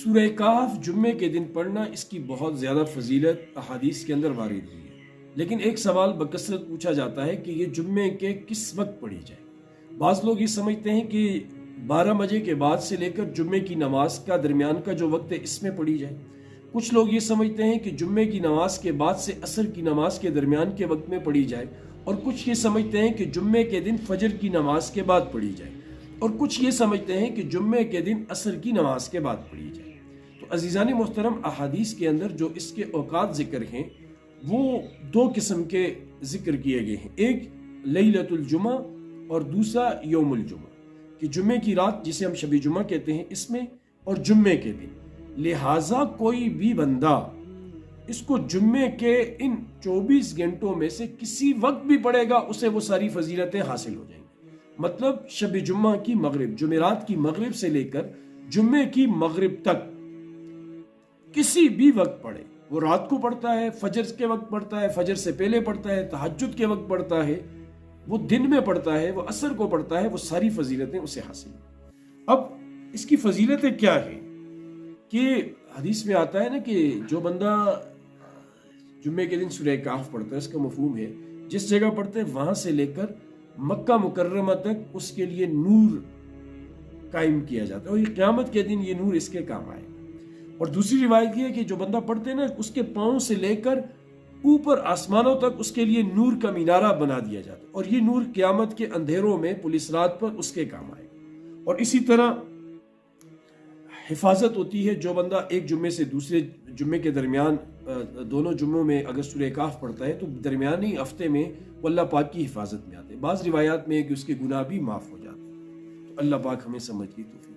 سورہ کہف جمعے کے دن پڑھنا، اس کی بہت زیادہ فضیلت احادیث کے اندر وارد ہوئی ہے، لیکن ایک سوال بکثرت پوچھا جاتا ہے کہ یہ جمعے کے کس وقت پڑھی جائے۔ بعض لوگ یہ سمجھتے ہیں کہ 12 بجے کے بعد سے لے کر جمعے کی نماز کا درمیان کا جو وقت ہے اس میں پڑھی جائے۔ کچھ لوگ یہ سمجھتے ہیں کہ جمعے کی نماز کے بعد سے عصر کی نماز کے درمیان کے وقت میں پڑھی جائے، اور کچھ یہ سمجھتے ہیں کہ جمعے کے دن فجر کی نماز کے بعد پڑھی جائے، اور کچھ یہ سمجھتے ہیں کہ جمعے کے دن عصر کی نماز کے بعد پڑھی جائے۔ تو عزیزان محترم، احادیث کے اندر جو اس کے اوقات ذکر ہیں وہ دو قسم کے ذکر کیے گئے ہیں، ایک لیلۃ الجمعہ اور دوسرا یوم الجمعہ، کہ جمعے کی رات جسے ہم شب جمعہ کہتے ہیں اس میں، اور جمعے کے دن۔ لہٰذا کوئی بھی بندہ اس کو جمعے کے ان 24 گھنٹوں میں سے کسی وقت بھی پڑھے گا، اسے وہ ساری فضیلتیں حاصل ہو جائیں گی۔ مطلب شب جمعہ کی مغرب، جمعرات کی مغرب سے لے کر جمعے کی مغرب تک کسی بھی وقت پڑھے، وہ رات کو پڑھتا ہے، فجر کے وقت پڑھتا ہے، فجر سے پہلے پڑھتا ہے، تہجد کے وقت پڑھتا ہے، وہ دن میں پڑھتا ہے، وہ عصر کو پڑھتا ہے، وہ ساری فضیلتیں اسے حاصل ہیں۔ اب اس کی فضیلتیں کیا ہیں کہ حدیث میں آتا ہے نا کہ جو بندہ جمعے کے دن سورہ کہف پڑھتا ہے، اس کا مفہوم ہے جس جگہ پڑھتے ہیں وہاں سے لے کر مکہ مکرمہ تک اس کے لیے نور قائم کیا جاتا ہے، اور یہ قیامت کے دن یہ نور اس کے کام آئے۔ اور دوسری روایت یہ ہے کہ جو بندہ پڑھتے ہیں نا، اس کے پاؤں سے لے کر اوپر آسمانوں تک اس کے لیے نور کا مینارہ بنا دیا جاتا ہے، اور یہ نور قیامت کے اندھیروں میں پولیس رات پر اس کے کام آئے۔ اور اسی طرح حفاظت ہوتی ہے، جو بندہ ایک جمعے سے دوسرے جمعے کے درمیان دونوں جمعوں میں اگر سورہ کہف پڑھتا ہے تو درمیانی ہفتے میں وہ اللہ پاک کی حفاظت میں آتے ہیں۔ بعض روایات میں ہے کہ اس کے گناہ بھی معاف ہو جاتے ہیں۔ تو اللہ پاک ہمیں سمجھ کی توفیق